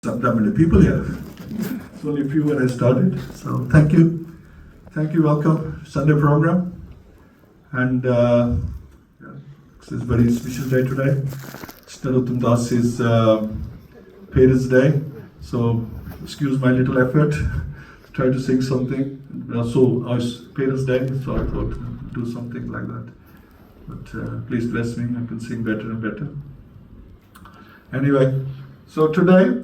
Sometimes many people here. It's only a few when I started. So thank you. Thank you. Welcome. Sunday program. And this is a very special day today. Narottam Das's parents' day. So excuse my little effort. Try to sing something. So our parents' day. So I thought do something like that. But please bless me. I can sing better and better. Anyway, so today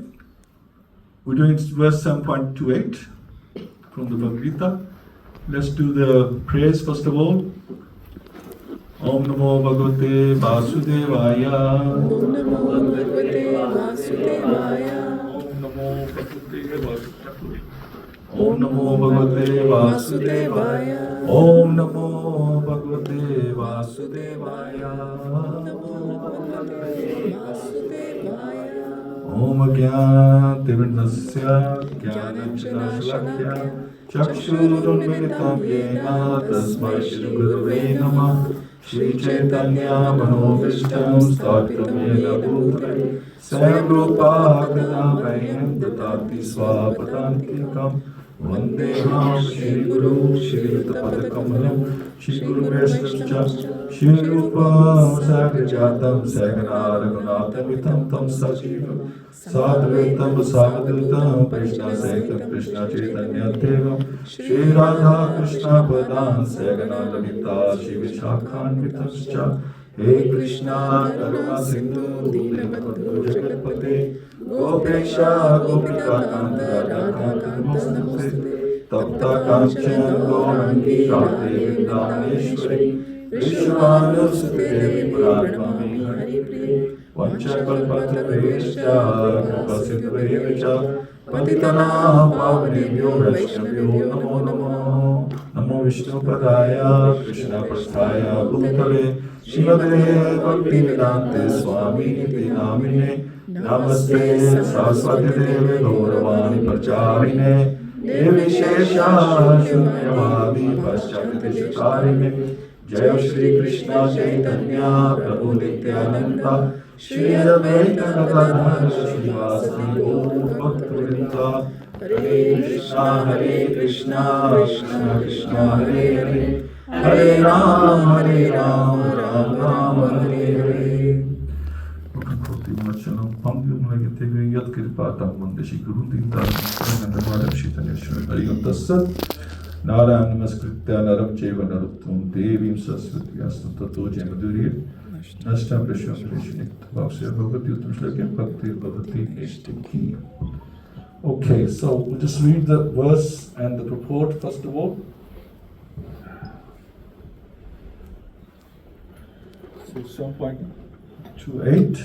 we're doing verse 7.28 from the Bhagavad-Gita. Let's do the prayers first of all. Om Namo Bhagavate-Sevayā. Om Namo Bhagavate-Sevayā. Om Namo Bhagavate-Sevayā. Om Namo Bhagavate-Sevayā. Om Ajnānatimirandasya Jnānanjana-shalakya Chakshurunmilitam Yena Tasmai Shri Gurave Namah. Shri Chaitanya Manobhishtam Sthapitam Yena Bhutale Swayam Rupa Kadamahyam Datati Swapadantikam Vandeham Shri Guru Shri Yutapadakamalam Shri Guru Vaishnava Shri Rupa Sagrajatam Sagana Raghunathamitam Tam Sajivam Sadhvetam Sadhutam Krishna Saitam Krishna Chaitanya Devam Shri Radha Krishna Padam Sagana Lalita Shri Vishakhanvitamscha He Krishna Karuna Sindhu Dinabandhu Jagatpate Gopesha Gopika Kanta Radha Kanta Namaste Tapta Kanchana Gaurangi Radhe Vrindavaneshwari Vishwanusute Devi Puranamami Hari Priye Vanchakalpatarvescha Kripasindhuvecha Patitanam Pavanebhyo Vaishnavyo Namo Namo Namo Vishnupadaya Krishna Prasthaya Bhutale Śrīmade Bhaktivedante Swami Niti Namine Namaste Saraswati Devi Gauravani Pracharine Devi Shesha Shunyavadi Paschaktishikarine Jaya Shri Krishna Chaitanya Prabhu Nityananda Shri Advaita Gadadhara Srivasadi Gaura Bhaktivinoda Hare Krishna Krishna Krishna Hare Hare Hare Ram Ram Ram Hare Hare. Pangum Lagateving Yat Kirpatam Mandeshi Guru Dintar and the Madam Shitaneshwar Hariam Tassat Narayan Namaskritya Naram Cheva Naruttam Devim Saraswati Astam Tato Jamadurya Nashtam Prasham Prashnik Bhavsya Bhagavati Uttam Shlakyam Bhakti Bhavati Eshtiki. Okay, so we'll just read the verse and the purport first of all. So 7.28.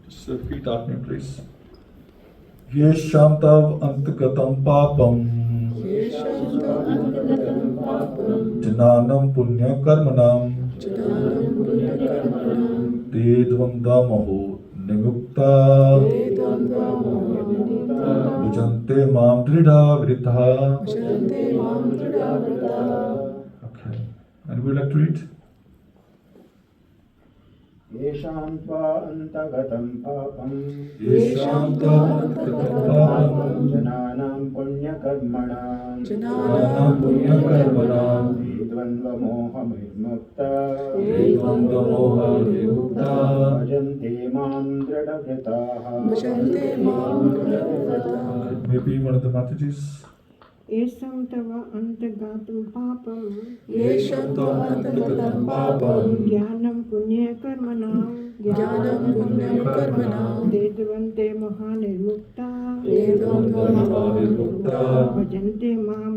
Just repeat after me, please. Yeshantav antagatam papam Jananam punya karmanam Te dvandamaho nimukta Bhajante mam dridha vritha. Okay. And we like to read? Yesham tva antagatam papam Jananam punya karmanam Vedvandva moha vimukta Bhajante mam dridhavritaha. Maybe one of the Mataji's. Yesham tava antagatam papam Jnanam punya karmanam Dedvante mohanirmukta Bhajante mam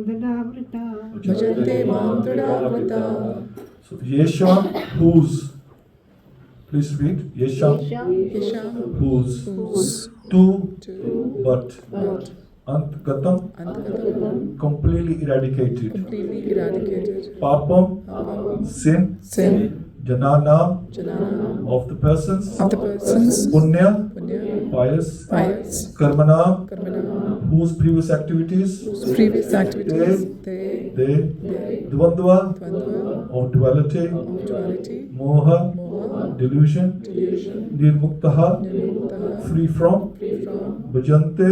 dadavrita. So Yesham, whose? Please read. Yesham, whose? To, but. Antagatam, completely eradicated. Papam, sin. Jananam, of the persons. Punya, pious. Karmanam, whose previous activities. They. Dvandva, of duality. Moha, delusion, nirmuktaha, free from, bhajante,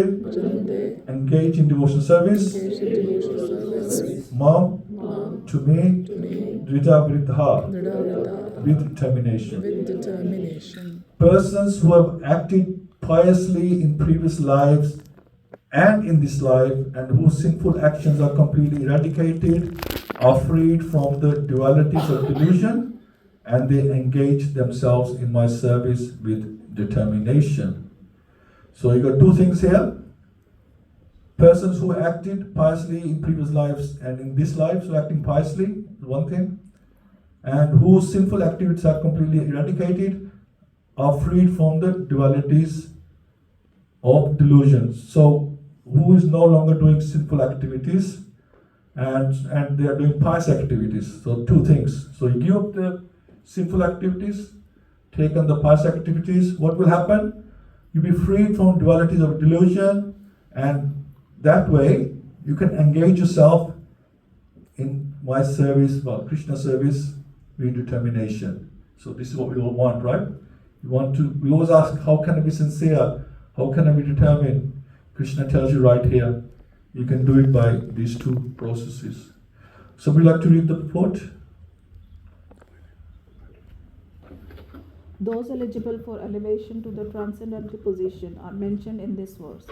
engage in devotional service, mam, to me, dvita vriddha, with determination. Persons who have acted piously in previous lives and in this life, and whose sinful actions are completely eradicated, are freed from the dualities of delusion, and they engage themselves in my service with determination. So you got two things here. Persons who acted piously in previous lives and in this life, so acting piously is one thing, and whose sinful activities are completely eradicated, are freed from the dualities of delusion. So who is no longer doing sinful activities, and they are doing pious activities. So two things. So you give up the sinful activities, take on the pious activities. What will happen? You'll be freed from dualities of delusion, and that way you can engage yourself in my service, well, Krishna service, with determination. So this is what we all want, right? We always ask, how can I be sincere? How can I be determined? Krishna tells you right here, you can do it by these two processes. So we like to read the purport. Those eligible for elevation to the transcendental position are mentioned in this verse.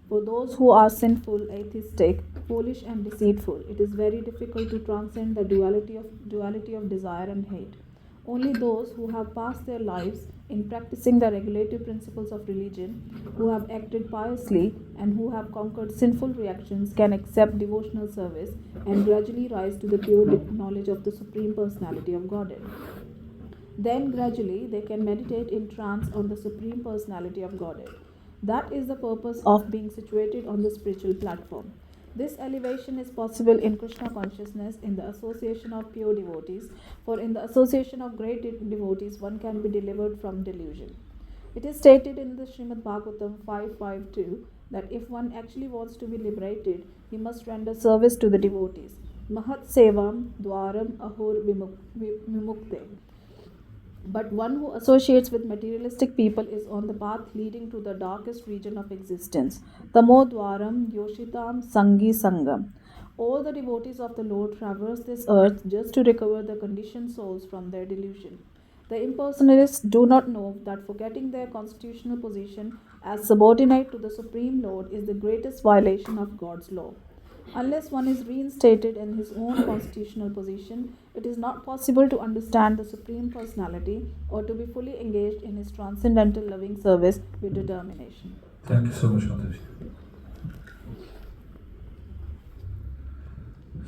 For those who are sinful, atheistic, foolish and deceitful, it is very difficult to transcend the duality of desire and hate. Only those who have passed their lives in practicing the regulative principles of religion, who have acted piously, and who have conquered sinful reactions can accept devotional service and gradually rise to the pure knowledge of the Supreme Personality of Godhead. Then gradually they can meditate in trance on the Supreme Personality of Godhead. That is the purpose of being situated on the spiritual platform. This elevation is possible in Krishna consciousness in the association of pure devotees, for in the association of great devotees one can be delivered from delusion. It is stated in the Śrīmad-Bhāgavatam 5.5.2 that if one actually wants to be liberated, he must render service to the devotees. Mahat sevam dwaram ahur vimukte. But one who associates with materialistic people is on the path leading to the darkest region of existence. Tamo dwaram yoshitam sangi sangam. All the devotees of the Lord traverse this earth just to recover the conditioned souls from their delusion. The impersonalists do not know that forgetting their constitutional position as subordinate to the Supreme Lord is the greatest violation of God's law. Unless one is reinstated in his own constitutional position, it is not possible to understand the Supreme Personality or to be fully engaged in his transcendental loving service with determination. Thank you so much, Mataji.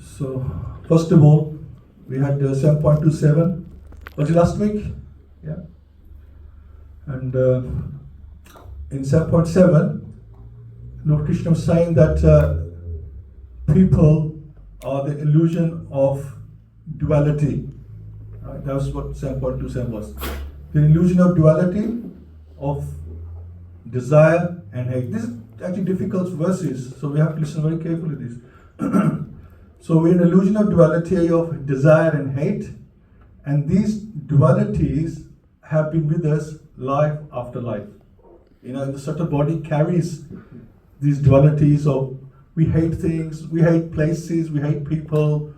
So, first of all, we had 7.27. Was it last week? Yeah. And in 7.7, Lord Krishna was saying that people are the illusion of duality. Right? That was what 7.27 was. The illusion of duality, of desire and hate. This is actually difficult verses, so we have to listen very carefully to this. So we're in illusion of duality of desire and hate, and these dualities have been with us life after life. You know, the subtle body carries these dualities of we hate things, we hate places, we hate people,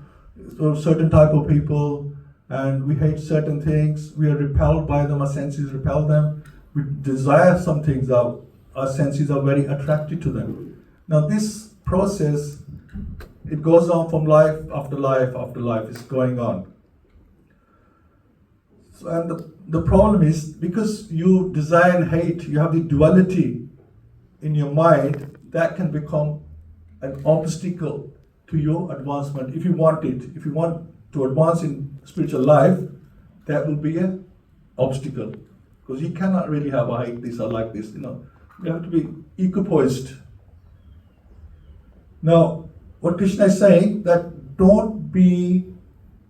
or certain type of people, and we hate certain things. We are repelled by them, our senses repel them. We desire some things, our senses are very attracted to them. Now this process, it goes on from life after life after life, it's going on. So, and the problem is, because you desire and hate, you have the duality in your mind, that can become an obstacle to your advancement. If you want it, if you want to advance in spiritual life, that will be an obstacle. Because you cannot really have I hate this, I like this, you know. You have to be equipoised. Now, what Krishna is saying, that don't be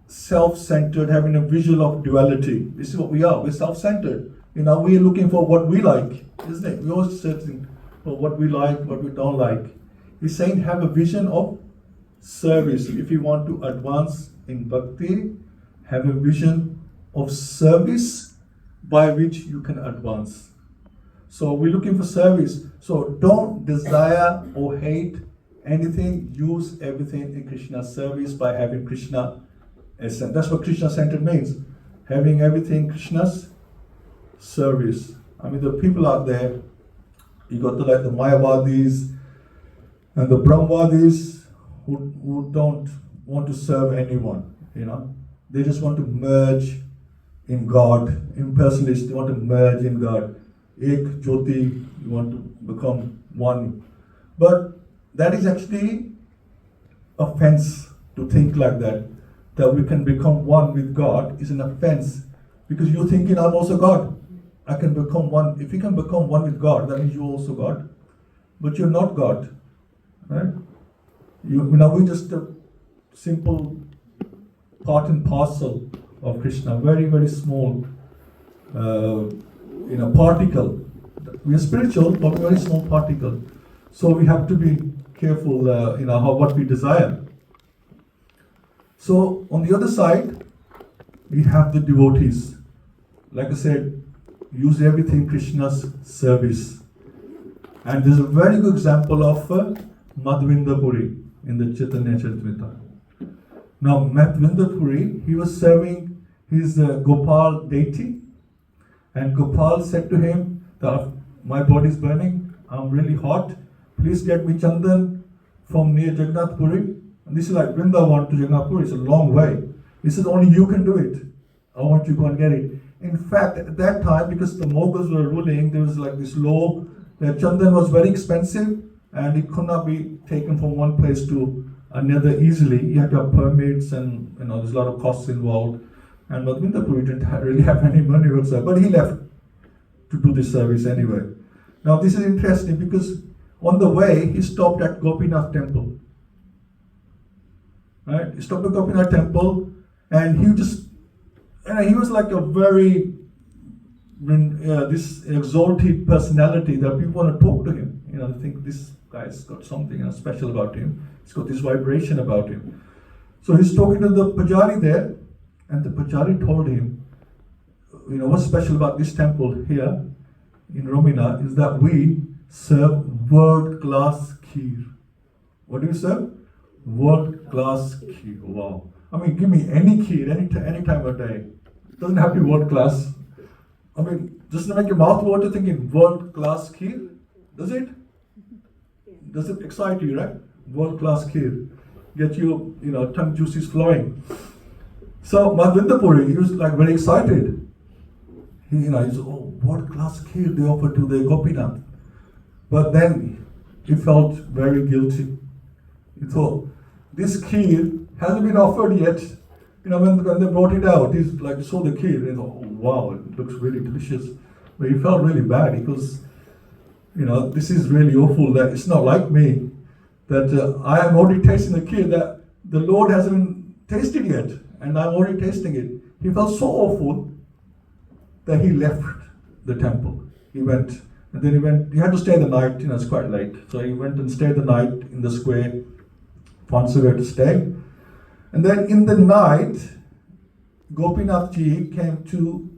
self-centered, having a vision of duality. This is what we are, we're self-centered. You know, we're looking for what we like, isn't it? We're always searching for what we like, what we don't like. He's saying have a vision of service. If you want to advance in bhakti, have a vision of service by which you can advance. So we're looking for service. So don't desire or hate anything. Use everything in Krishna's service by having Krishna essence. That's what Krishna-centered means. Having everything Krishna's service. I mean, the people out there, you got the Mayavadis and the Brahmavadis who don't want to serve anyone, you know. They just want to merge in God. Impersonalists, they want to merge in God. Ek Jyoti, you want to become one. But that is actually offense to think like that. That we can become one with God is an offense. Because you're thinking, I'm also God. I can become one. If you can become one with God, that means you're also God. But you're not God. Right? We're just a simple part and parcel of Krishna. Very, very small particle. We are spiritual, but we're a very small particle. So we have to be careful, what we desire. So on the other side, we have the devotees. Like I said, use everything Krishna's service. And there's a very good example of Madhvinda Puri in the Chaitanya Charitamrita. Now Madhvinda Puri, he was serving his Gopal deity. And Gopal said to him, my body is burning, I'm really hot, please get me Chandan from near Jagannath Puri. And this is like Vrindavan to Jagannath Puri, it's a long way. He said, only you can do it. I want you to go and get it. In fact, at that time, because the Mughals were ruling, there was like this law that Chandan was very expensive and it could not be taken from one place to another easily. You had to have permits and there's a lot of costs involved. And Madhvinda Puri didn't really have any money whatsoever, but he left to do this service anyway. Now this is interesting because on the way he stopped at Gopinath temple. Right? He stopped at Gopinath temple and he was like a very this exalted personality that people want to talk to him. They think this guy's got something special about him. He's got this vibration about him. So he's talking to the Pujari there. And the Pujari told him, what's special about this temple here in Romina is that we serve world-class kheer. What do you serve? World-class kheer. Wow. I mean, give me any kheer, any time of day. It doesn't have to be world-class. I mean, just to make your mouth water thinking world-class kheer. Does it? Does it excite you, right? World-class kheer. Get your, tongue juices flowing. So Madhvinda Puri, he was like very excited. He said, world-class kheer they offer to the Gopinath. But then he felt very guilty. He thought, this kheer hasn't been offered yet. When they brought it out, he's like saw the kheer and he thought, wow, it looks really delicious. But he felt really bad because, this is really awful that it's not like me. That I am already tasting the kheer that the Lord hasn't tasted yet. And I'm already tasting it. He felt so awful that he left the temple. He went, and then he had to stay the night, it's quite late. So he went and stayed the night in the square, found somewhere to stay. And then in the night, Gopinath Ji came to,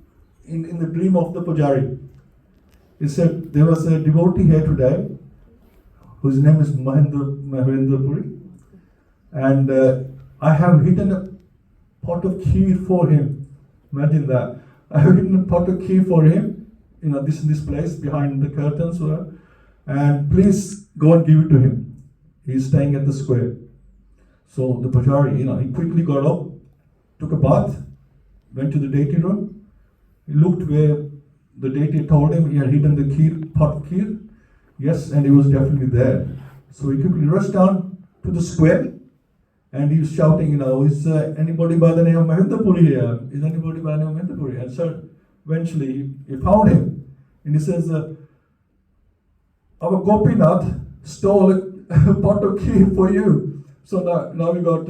in the dream of the Pujari. He said, there was a devotee here today, whose name is Mahendra Puri. And I have hidden a pot of kheer for him. Imagine that. I have hidden a pot of kheer for him, this place behind the curtains. And please go and give it to him. He's staying at the square. So the Pujari, he quickly got up, took a bath, went to the deity room. He looked where the deity told him he had hidden the pot of kheer. Yes, and he was definitely there. So he quickly rushed down to the square. And he was shouting, is anybody by the name of Mahendra Puri here? Is anybody by the name of Mahendra Puri? And so eventually he found him. And he says, our Gopinath stole a pot of kheer for you. So now we got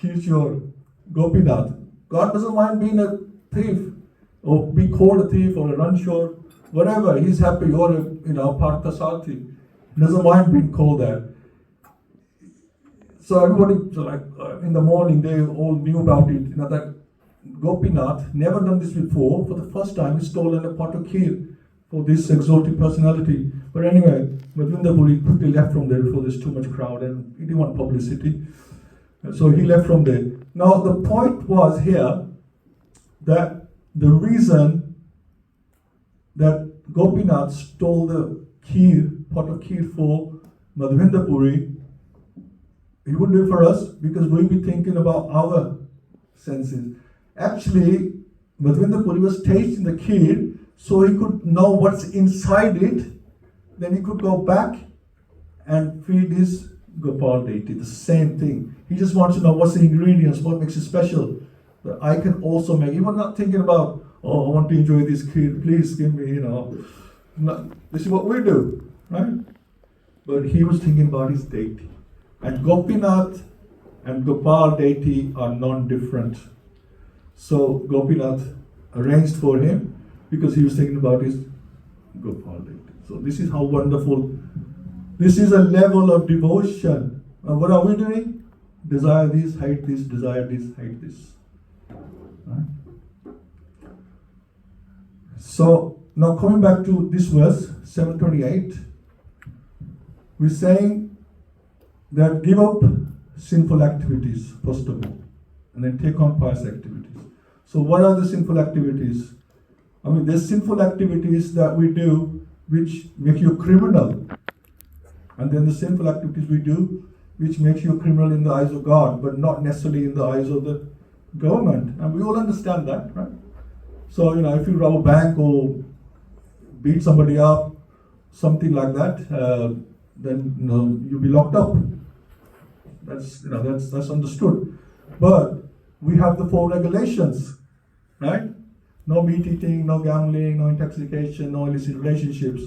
Kishore, Gopinath. God doesn't mind being a thief, or be called a thief, or a ranchor, whatever. He's happy, or a Parthasathi. He doesn't mind being called that. So everybody, in the morning, they all knew about it. That Gopinath, never done this before, for the first time he stolen a pot of kheer for this exalted personality. But anyway, Madhvendra Puri quickly left from there before there's too much crowd and he didn't want publicity. So he left from there. Now the point was here that the reason that Gopinath stole the pot of kheer for Madhvendra Puri, he wouldn't do it for us because we'd be thinking about our senses. Actually, Madhvendra Puri was tasting the kheer so he could know what's inside it. Then he could go back and feed his Gopal deity. The same thing. He just wants to know what's the ingredients, what makes it special. But I can also make, he was not thinking about, oh, I want to enjoy this kheer, please give me, No, this is what we do, right? But he was thinking about his deity. And Gopinath and Gopal deity are non-different. So Gopinath arranged for him because he was thinking about his Gopal deity. So this is how wonderful, this is a level of devotion. And what are we doing? Desire this, hate this, desire this, hate this. Right? So now coming back to this verse, 7.28, we're saying that give up sinful activities, first of all, and then take on pious activities. So what are the sinful activities? I mean, there's sinful activities that we do which make you a criminal. And then the sinful activities we do which makes you a criminal in the eyes of God, but not necessarily in the eyes of the government. And we all understand that, right? So, if you rob a bank or beat somebody up, something like that, then you'll be locked up. That's understood. But we have the 4 regulations, right? No meat eating, no gambling, no intoxication, no illicit relationships.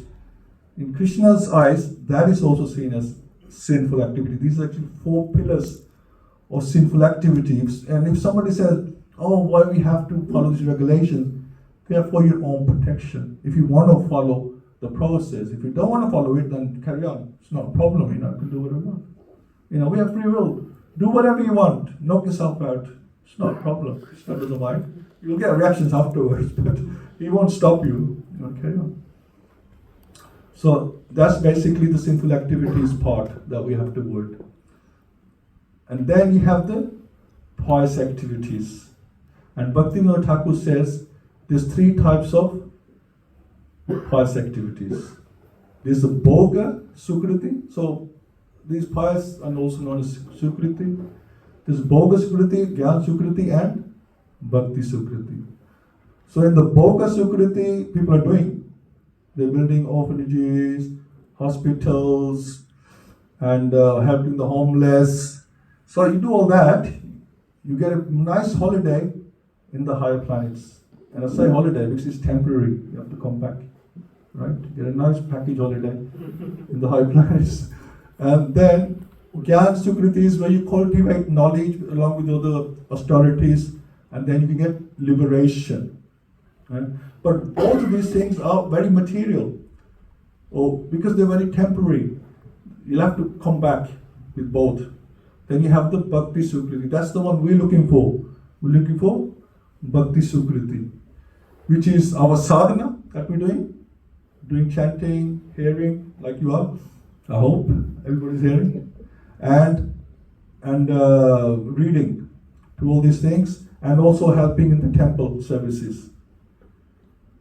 In Krishna's eyes, that is also seen as sinful activity. These are actually 4 pillars of sinful activities. And if somebody says, oh, why we have to follow these regulations, they are for your own protection. If you want to follow the process, if you don't want to follow it, then carry on. It's not a problem, you can do whatever you want. We have free will. Do whatever you want. Knock yourself out. It's not a problem. Krishna doesn't mind. You'll get reactions afterwards, but he won't stop you. Carry on. So that's basically the sinful activities part that we have to avoid. And then you have the pious activities. And Bhaktivinoda Thakur says there's 3 types of pious activities. There's the Bhoga Sukriti. So these pious are also known as Sukriti. There's Bhoga Sukriti, Gyan Sukriti, and Bhakti Sukriti. So in the Bhoga Sukriti, people are doing. They're building orphanages, hospitals, and helping the homeless. So you do all that, you get a nice holiday in the higher planets. And I say holiday because it's temporary. You have to come back, right? Get a nice package holiday in the higher planets. And then Gyan Sukriti is where you cultivate knowledge along with other austerities, and then you can get liberation. Right? But both of these things are very material, because they're very temporary. You'll have to come back with both. Then you have the Bhakti Sukriti. That's the one we're looking for. We're looking for Bhakti Sukriti, which is our sadhana that we're doing chanting, hearing, like you are. I hope everybody's hearing, and reading, to all these things, and also helping in the temple services.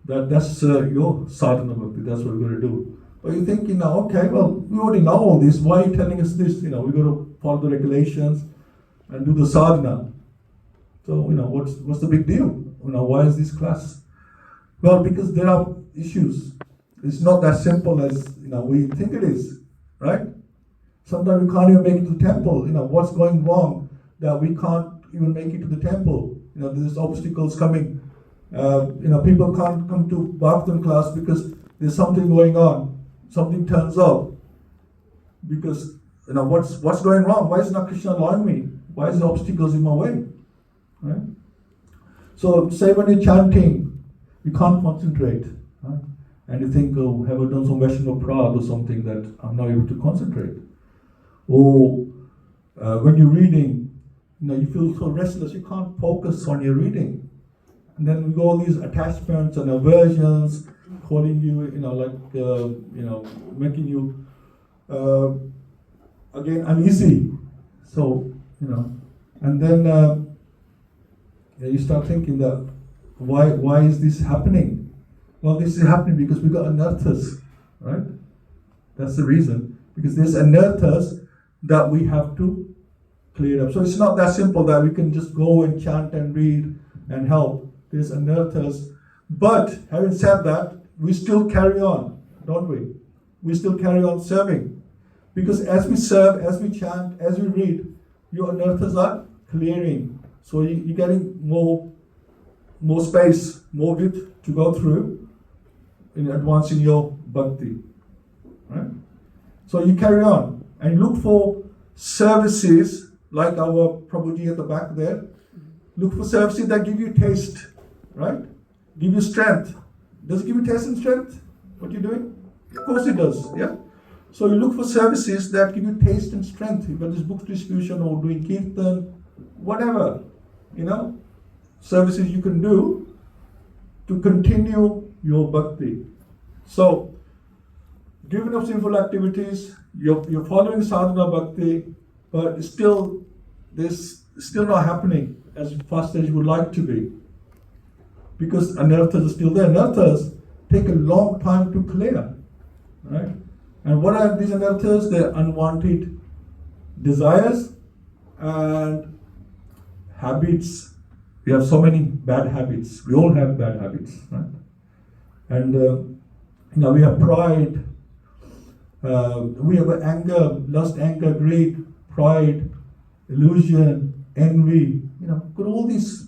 That's your sadhana bhakti. That's what we're going to do. But you're thinking now, okay, well, we already know all this. Why are you telling us this? We're going to follow the regulations and do the sadhana. So, what's the big deal? Why is this class? Well, because there are issues. It's not that simple as we think it is, right? Sometimes we can't even make it to the temple. What's going wrong that we can't even make it to the temple? There's obstacles coming. People can't come to Bhagavatam class because there's something going on. Something turns up. Because, what's going wrong? Why is not Krishna allowing me? Why is the obstacles in my way? Right? So, say when you're chanting, you can't concentrate. Right? And you think, oh, have I done some Vaishnava prad or something that I'm not able to concentrate? Or when you're reading, you feel so restless, you can't focus on your reading. And then we go all these attachments and aversions, calling you, making you again uneasy. So, and then you start thinking that why is this happening? Well, this is happening because we got anarthas, right? That's the reason. Because there's anarthas that we have to clear up. So it's not that simple that we can just go and chant and read and help. There's anarthas. But having said that, we still carry on, don't we? We still carry on serving. Because as we serve, as we chant, as we read, your anarthas are clearing. So you're getting more space, more width to go through in advancing your bhakti. Right? So you carry on and look for services like our Prabhuji at the back there. Look for services that give you taste, right? Give you strength. Does it give you taste and strength? What you're doing? Of course it does, yeah? So you look for services that give you taste and strength, whether it's book distribution or doing kirtan, whatever, services you can do to continue your bhakti. So, giving up sinful activities, you're following sadhana bhakti, but it's still not happening as fast as you would like to be. Because anarthas are still there. Anarthas take a long time to clear, right? And what are these anarthas? They're unwanted desires and habits. We have so many bad habits. We all have bad habits, right? And we have pride. We have anger, lust, anger, greed, pride, illusion, envy. Got all these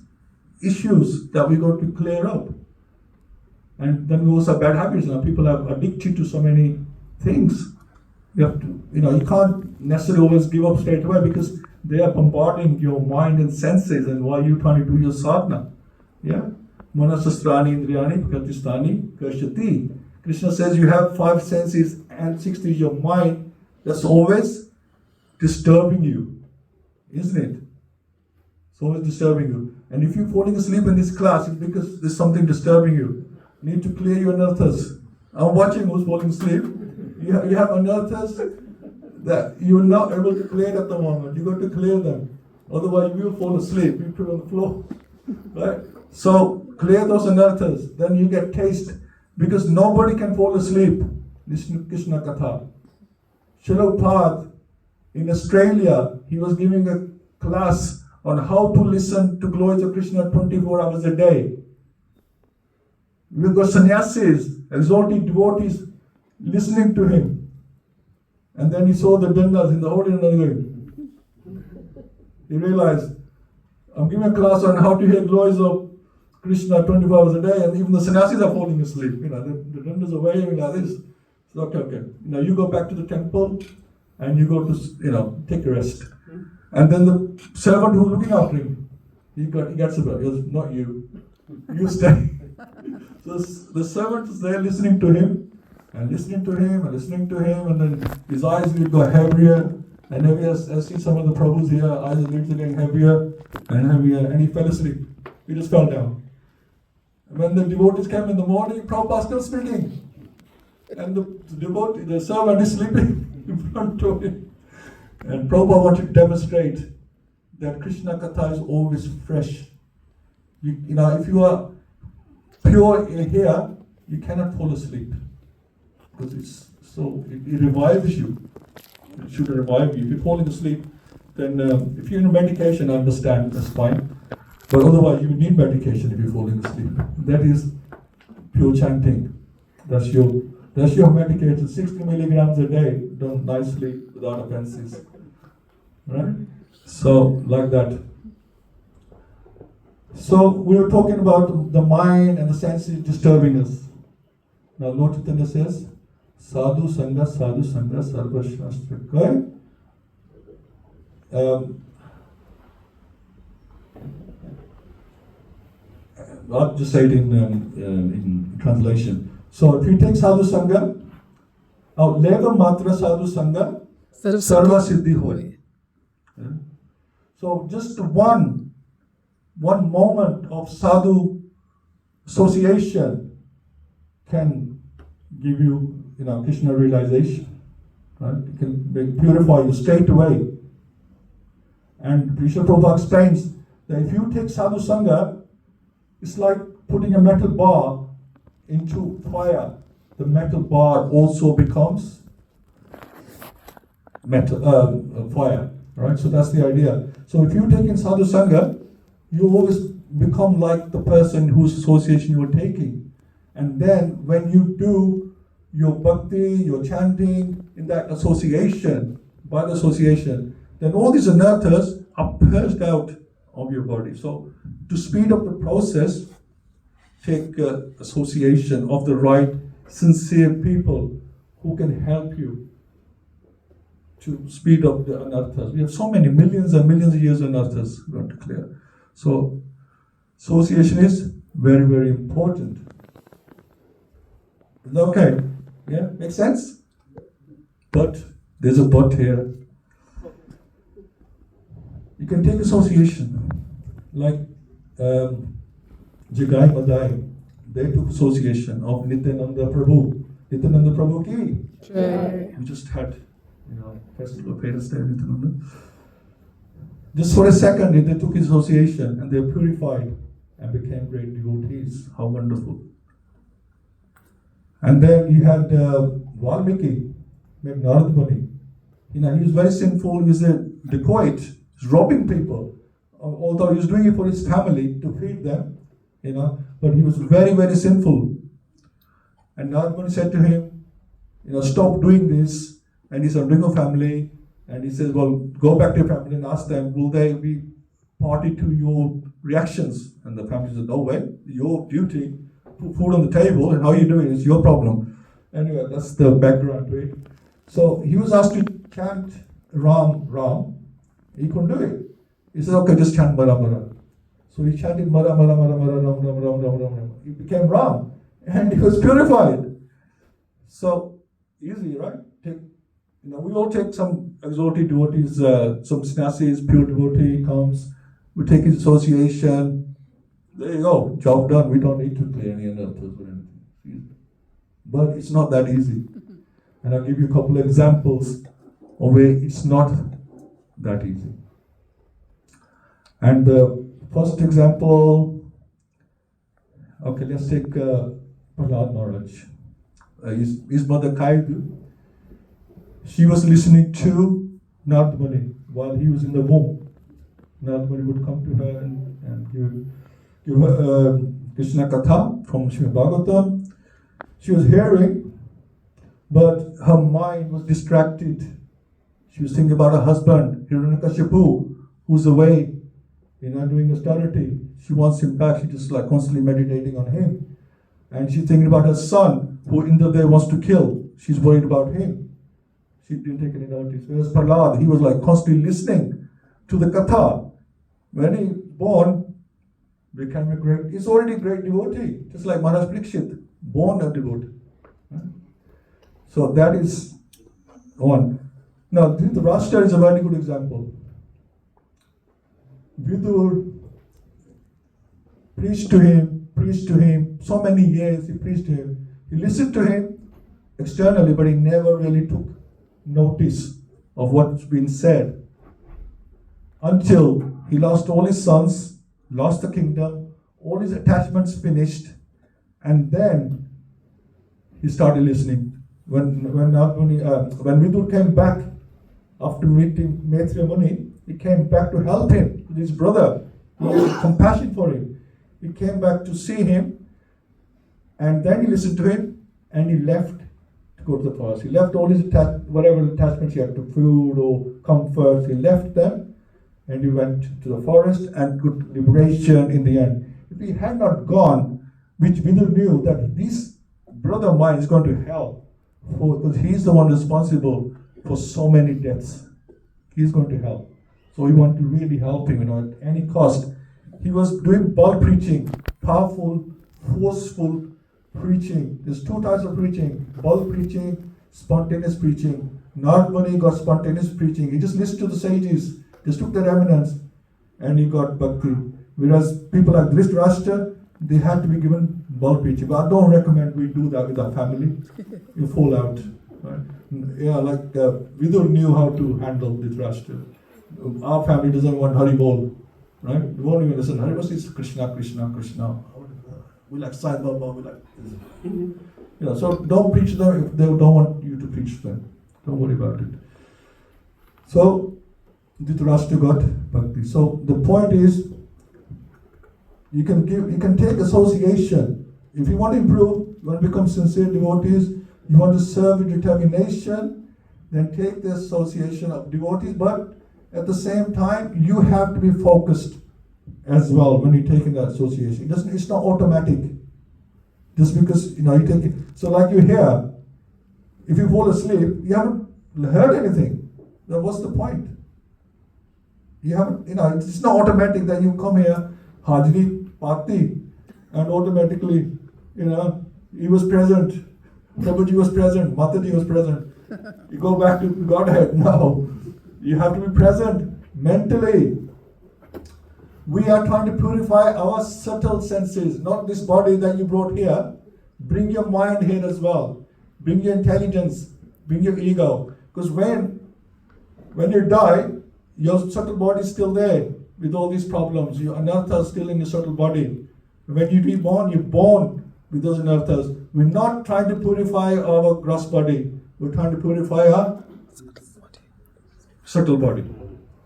issues that we got to clear up. And then we also have bad habits. People are addicted to so many things. You have to, you can't necessarily always give up straight away because they are bombarding your mind and senses, and while you're trying to do your sadhana. Yeah? Manasastrani indriyani pratistani karshati. Krishna says you have 5 senses and 6 is your mind that's always disturbing you. Isn't it? It's always disturbing you. And if you're falling asleep in this class, it's because there's something disturbing you. You need to clear your anarthas. I'm watching who's falling asleep. You have anarthas that you're not able to clear at the moment. You got to clear them. Otherwise you will fall asleep. You put on the floor. Right? So clear those anarthas. Then you get taste. Because nobody can fall asleep. Listen to Krishna Katha. Srila Prabhupada in Australia, he was giving a class on how to listen to glories of Krishna 24 hours a day. We've got sannyasis, exalted devotees listening to him. And then he saw the dandas in the audience and going. He realized, I'm giving a class on how to hear glories of Krishna 24 hours a day, and even the sannyasis are falling asleep. The dandas are waving like this. So, okay. You go back to the temple and you go to, take a rest. And then the servant who's looking after him, he gets up. He goes, not you. You stay. So the servant is there listening to him, and listening to him, and listening to him, and then his eyes will go heavier and heavier. I see some of the Prabhus here, eyes and lids are getting heavier and heavier, and he fell asleep. He just fell down. And when the devotees came in the morning, Prabhupada still speaking. And the servant is sleeping in front of him. And Prabhupada wanted to demonstrate that Krishna Katha is always fresh. If you are pure here, you cannot fall asleep. Because it revives you. It should revive you. If you're falling asleep, then if you're in medication, I understand, that's fine. But otherwise, you need medication if you're falling asleep. That is pure chanting. That's your medication. 60 milligrams a day, done nicely without offenses. Right? So, like that. So, we were talking about the mind and the senses disturbing us. Now, Lord Chaitanya says, Sadhu Sangha, Sarva Shastra. I'll just say it in translation. So, if you take Sadhu Sangha, Lega Matra Sadhu Sangha, Sarva Siddhi Hoy. So, just one moment of sadhu association can give you, Krishna realization. Right? It can purify you straight away. And Krishna Prabhupada explains that if you take sadhu sangha, it's like putting a metal bar into fire. The metal bar also becomes fire. Right? So that's the idea. So if you take in sadhu sangha, you always become like the person whose association you are taking. And then when you do your bhakti, your chanting in that association, by the association, then all these anarthas are purged out of your body. So to speed up the process, take association of the right, sincere people who can help you to speed up the anarthas. We have so many, millions and millions of years of anarthas we want to clear. So association is very, very important. Okay, yeah, makes sense? But there's a but here. You can take association, like Jagai Madai, they took association of Nityananda Prabhu. Nityananda Prabhu ki. We just had, Festival of Parents there, Nityananda. Just for a second, they took association and they were purified and became great devotees. How wonderful. And then you had Valmiki, Narad Muni. He was very sinful, he was a dacoit, he was robbing people. Although he was doing it for his family to feed them, but he was very, very sinful. And Narad Muni said to him, stop doing this. And he said, bring a family. And he says, well, go back to your family and ask them, will they be party to your reactions? And the family said, no way, your duty, put food on the table, and how you doing is your problem. Anyway, that's the background to it. So he was asked to chant Ram, Ram. He couldn't do it. He said, okay, just chant Mara, Mara. So he chanted Mara, Mara, Mara, Mara, Ram, Ram, Ram, Ram, Ram, Ram. He became Ram. And he was purified. So, easy, right? We all take some exalted devotees, some sannyasis, pure devotee comes, we take his association, there you go, job done, we don't need to clear any anarthas or anything. But it's not that easy. And I'll give you a couple of examples of where it's not that easy. And the first example, okay, let's take Prahlad Maharaj. His mother Kaidu, she was listening to Narad Muni while he was in the womb. Narad Muni would come to her and give her Krishna Katha from Śrīmad-Bhāgavatam. She was hearing, but her mind was distracted. She was thinking about her husband, Hiranyakashipu, who's away, doing austerity. She wants him back. She's just constantly meditating on him. And she's thinking about her son, who Indradev wants to kill. She's worried about him. She didn't take any notice. Whereas Prahlad, he was constantly listening to the Katha. When he born, became he's already a great devotee, just like Maharaj Parikshit, born a devotee. So that is one. Now, Dhritarashtra is a very good example. Vidur preached to him, so many years he preached to him. He listened to him externally, but he never really took notice of what's been said until he lost all his sons, lost the kingdom, all his attachments finished, and then he started listening. When Vidur came back after meeting Maitreya Muni, he came back to help him with his brother. He had compassion for him. He came back to see him, and then he listened to him, and he left to go to the forest. He left all his whatever attachments he had to food or comforts, he left them, and he went to the forest and got liberation in the end. If he had not gone, which Vidur knew that this brother of mine is going to hell, because he's the one responsible for so many deaths. He's going to hell. So he wanted to really help him, at any cost. He was doing bulk preaching, powerful, forceful preaching. There's two types of preaching: bulk preaching, spontaneous preaching. Narad Muni got spontaneous preaching. He just listened to the sages, just took their eminence, and he got bhakti. Whereas people like Dhritarashtra, they have to be given bulk preaching. But I don't recommend we do that with our family. You fall out. Right? Yeah, like Vidur knew how to handle Dhritarashtra. Our family doesn't want Haribol. Right? We won't even listen. Haribol is Krishna, Krishna, Krishna. We like Sai Baba, we like this. So don't preach to them if they don't want you to preach to them. Don't worry about it. So Dhritarashtra got bhakti. So the point is, you can take association. If you want to improve, you want to become sincere devotees, you want to serve with determination, then take the association of devotees, but at the same time, you have to be focused as well when you take in that association. It's not automatic. Just because you take it. So like you hear, if you fall asleep, you haven't heard anything. Then what's the point? You haven't, it's not automatic that you come here, Hajri, Party, and automatically, he was present. Prabhuji was present, Mataji was present. You go back to Godhead. No. You have to be present mentally. We are trying to purify our subtle senses, not this body that you brought here. Bring your mind here as well. Bring your intelligence. Bring your ego. Because when you die, your subtle body is still there with all these problems. Your anarthas still in your subtle body. When you reborn, you're born with those anarthas. We're not trying to purify our gross body. We're trying to purify our subtle body.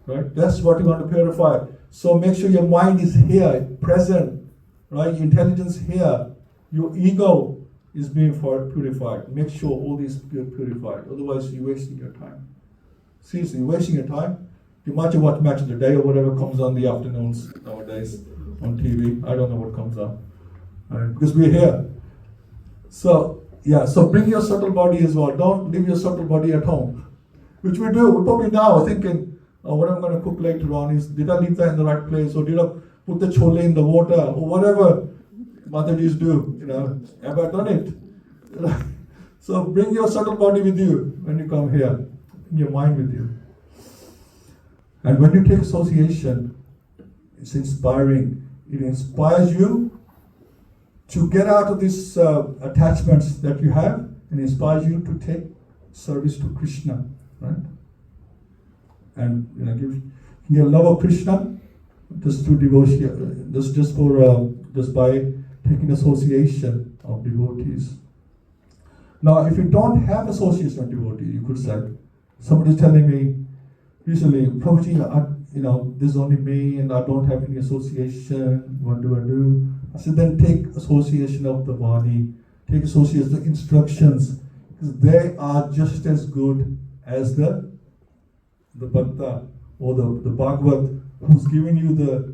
Right? That's what you want to purify. So make sure your mind is here, present. Right? Your intelligence here. Your ego is being purified. Make sure all these are purified. Otherwise, you're wasting your time. Seriously, you're wasting your time. You might watch Match of the Day or whatever comes on the afternoons nowadays on TV. I don't know what comes on. Right? Because we're here. So bring your subtle body as well. Don't leave your subtle body at home. Which we do. We're probably now thinking, what I'm going to cook later on is, did I leave that in the right place? Or did I put the chole in the water? Or whatever Matajis do. Have I done it? So bring your subtle body with you when you come here. Bring your mind with you. And when you take association, it's inspiring. It inspires you to get out of these attachments that you have, and inspires you to take service to Krishna, right? And give your love of Krishna just through devotion, just by taking association of devotees. Now, if you don't have association of devotees, you could say, somebody's telling me recently, Prabhuji, there's only me and I don't have any association. What do I do? I said, then take association of the Vani, take association of the instructions, because they are just as good as the Bhakta or the Bhagavat who's giving you this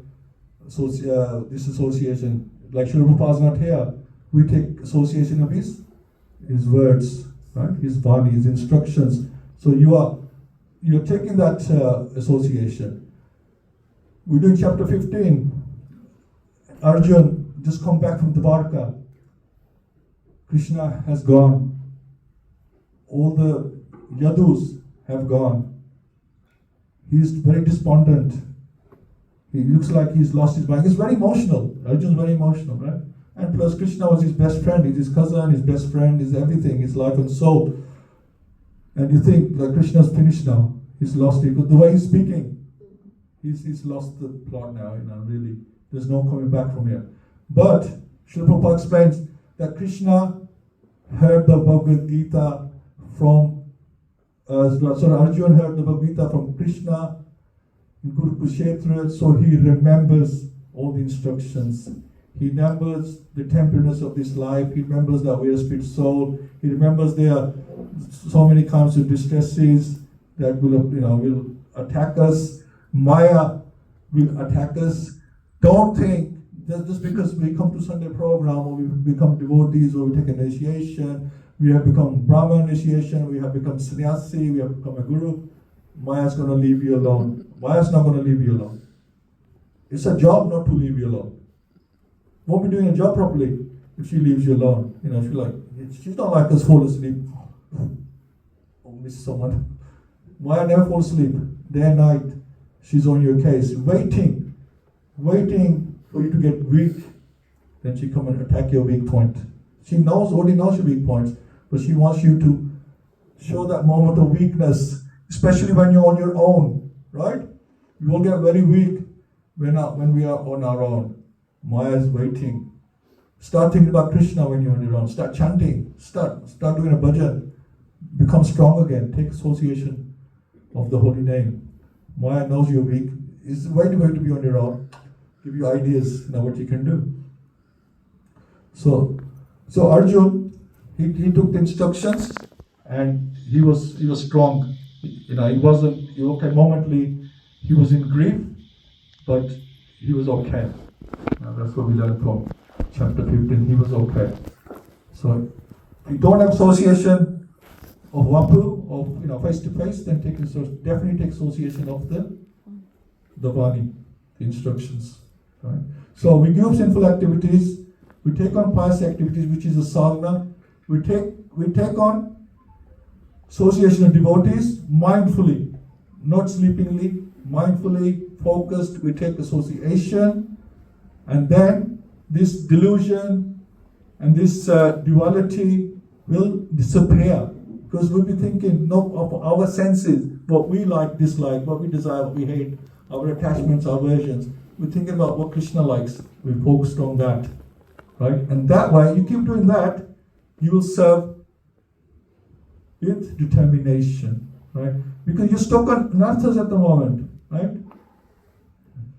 association. Like Srila Prabhupada's not here, we take association of his words, right? His Vani, his instructions. So you're taking that association. We're doing chapter 15. Arjun just come back from Dvarka. Krishna has gone. All the Yadus have gone. He's very despondent. He looks like he's lost his mind. He's very emotional. Arjun's very emotional, right? And plus Krishna was his best friend. He's his cousin, his best friend, his everything, his life and soul. And you think that Krishna's finished now. He's lost it. But the way he's speaking, he's lost the plot now, really. There's no coming back from here. But Srila Prabhupada explains that Krishna heard the Bhagavad-Gita from, Arjuna heard the Bhagavad-Gita from Krishna in Kurukshetra, so he remembers all the instructions. He remembers the temporariness of this life. He remembers that we are a spirit soul. He remembers there are so many kinds of distresses that will attack us. Maya will attack us. Don't think that just because we come to Sunday program or we become devotees or we take initiation, we have become Brahma initiation, we have become sannyasi, we have become a guru, Maya's going to leave you alone. Maya's not going to leave you alone. It's a job not to leave you alone. Won't be doing a job properly if she leaves you alone. She's not like us, fall asleep. Oh, miss someone. Maya never falls asleep. Day and night, she's on your case, waiting for you to get weak then she come and attack your weak point. She already knows your weak points, but she wants you to show that moment of weakness, especially when you're on your own, right? You will get very weak when we are on our own. Maya is waiting. Start thinking about Krishna when you're on your own. Start chanting. Start doing a bhajan. Become strong again. Take association of the holy name. Maya knows you're weak. It's very way to be on your own. Give you ideas, what you can do. So Arjun, he took the instructions and he was strong. He wasn't. Momently he was in grief, but he was okay. That's what we learned from chapter 15. He was okay. So if you don't have association of Vapu, of face to face, then definitely take association of the Vani, the instructions. Right? So we give up sinful activities. We take on pious activities, which is a sadhana. We take on association of devotees mindfully, not sleepingly, mindfully, focused. We take association, and then this delusion and this duality will disappear, because we'll be thinking of our senses, what we like, dislike, what we desire, what we hate, our attachments, our aversions. We're thinking about what Krishna likes. We're focused on that. Right? And that way, you keep doing that, you will serve with determination. Right? Because you're stuck on anarthas at the moment. Right?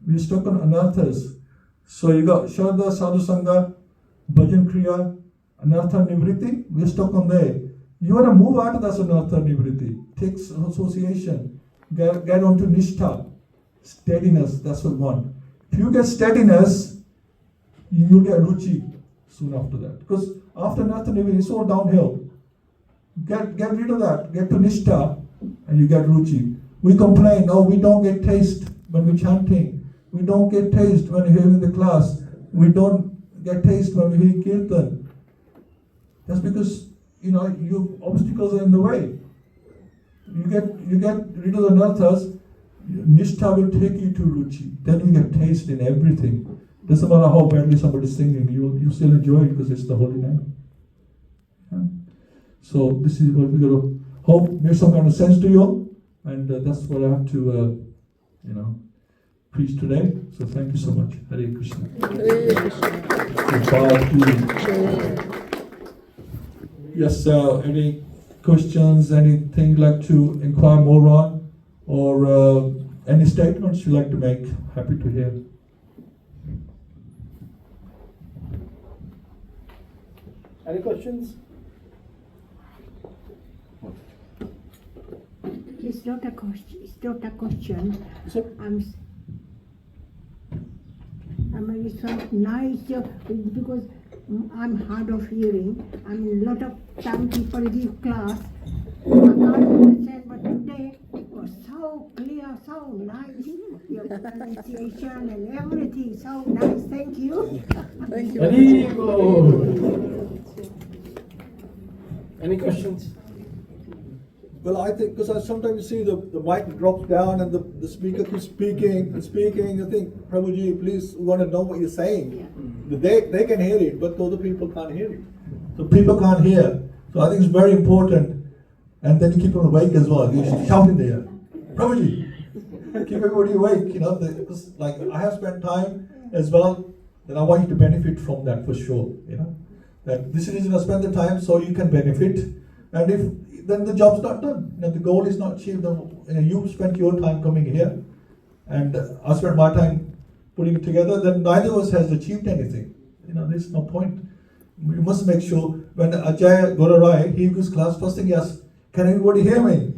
We're stuck on anarthas. So you got Shraddha, Sadhu Sangha, Bhajan Kriya, Anartha Nivriti. We're stuck on there. You want to move out of that Anartha Nivriti. Take association. Get onto Nishtha. Steadiness. That's what we want. If you get steadiness, you'll get Ruchi soon after that. Because after Anartha Nivriti, it's all downhill. Get rid of that. Get to Nishtha and you get Ruchi. We complain, we don't get taste when we're chanting. We don't get taste when we're hearing the class. We don't get taste when we hear Kirtan. That's because, your obstacles are in the way. You get rid of the anarthas, Nishtha will take you to Ruchi. Then you get taste in everything. Doesn't matter how badly somebody's singing, you still enjoy it because it's the holy name. Yeah? So this is what we're going to hope makes some kind of sense to you, and that's what I have to, preach today. So thank you so much. Hare Krishna. Yes, any questions, anything you'd like to inquire more on, or any statements you'd like to make? Happy to hear. Any questions? It's not a question. It's so nice because I'm hard of hearing. A lot of time people give class. I can't understand, but today it was so clear, so nice. Your pronunciation and everything, so nice. Thank you. Thank you. Any questions? Well, I think, because I sometimes see the mic drops down and the speaker keeps speaking and speaking. I think, Prabhuji, please, we want to know what you're saying. Yeah. They can hear it, but other people can't hear it. So people can't hear. So I think it's very important. And then you keep them awake as well. You should shout in there. Prabhuji, keep everybody awake. Because I have spent time as well, then I want you to benefit from that for sure. That this is going to spend the time so you can benefit. And then the job's not done. The goal is not achieved. You spent your time coming here, and I spent my time putting it together. Then neither of us has achieved anything. There's no point. We must make sure when Ajay Gorarai, he gives class, first thing he asks, can anybody hear me?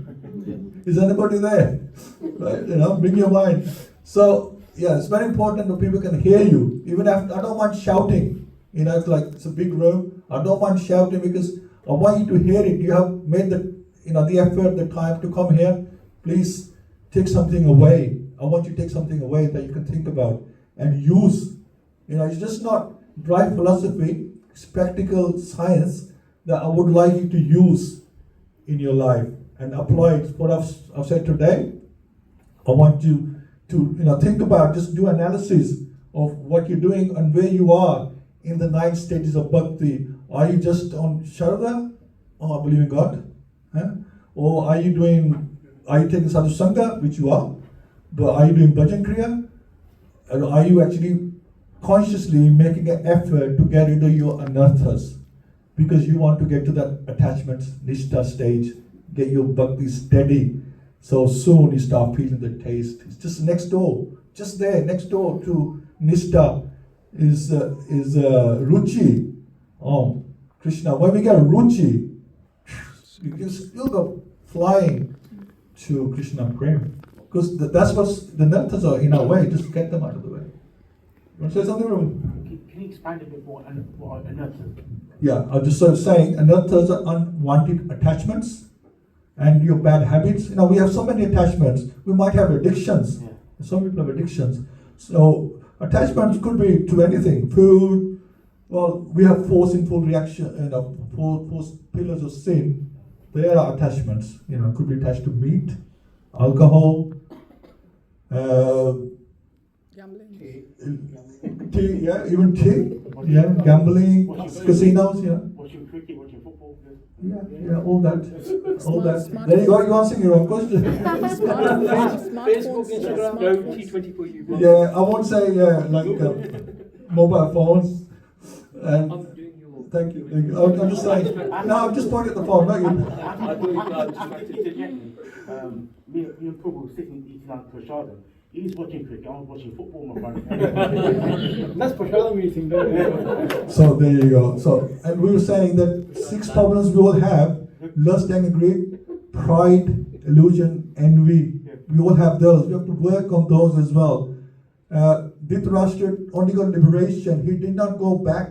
Is anybody there? Right? Bring your mind. So yeah, it's very important that people can hear you. Even if I don't mind shouting. It's a big room. I don't mind shouting because I want you to hear it. You have made the effort, the time to come here. Please take something away. I want you to take something away that you can think about and use. It's just not dry philosophy, it's practical science that I would like you to use in your life and apply it. What I've said today, I want you to think about, just do analysis of what you're doing and where you are in the 9 stages of bhakti? Are you just on Shraddha, or believing God? Huh? Or are you taking sadhu sangha, which you are? But are you doing bhajan kriya? Or are you actually consciously making an effort to get rid of your anarthas? Because you want to get to that attachment nishtha stage, get your bhakti steady. So soon you start feeling the taste. It's just next door, just there, next door to nishtha is ruchi. Oh, Krishna. When we get ruchi, you can still go flying to Krishna prem. Because that's what the anarthas are in our way. Just get them out of the way. You want to say something, Robin? Can you expand a bit more on what anarthas? Yeah, I was just sort of saying, anarthas are unwanted attachments and your bad habits. We have so many attachments. We might have addictions. Yeah. Some people have addictions. So attachments could be to anything. Food. Well, we have 4 sinful reactions. 4 pillars of sin. They are attachments. Could be attached to meat, alcohol, tea. Yeah, even tea. Yeah, gambling, casinos. Yeah. Watching cricket, watching football. Yeah, all that. There you go, you're answering your own question. Facebook, Instagram, no T24 you. Yeah, I won't say mobile phones. And thank you. I'm just saying. No, I'm just pointing at the phone, not you. I thought me and Prabhu sitting eating out prashadam. He's watching cricket, I'm watching football, my friend. That's prashadam eating, don't you? So there you go. So, and we were saying that 6 problems we all have: lust, anger, greed, pride, illusion, envy. We all have those. We have to work on those as well. Dhritarashtra only got liberation. He did not go back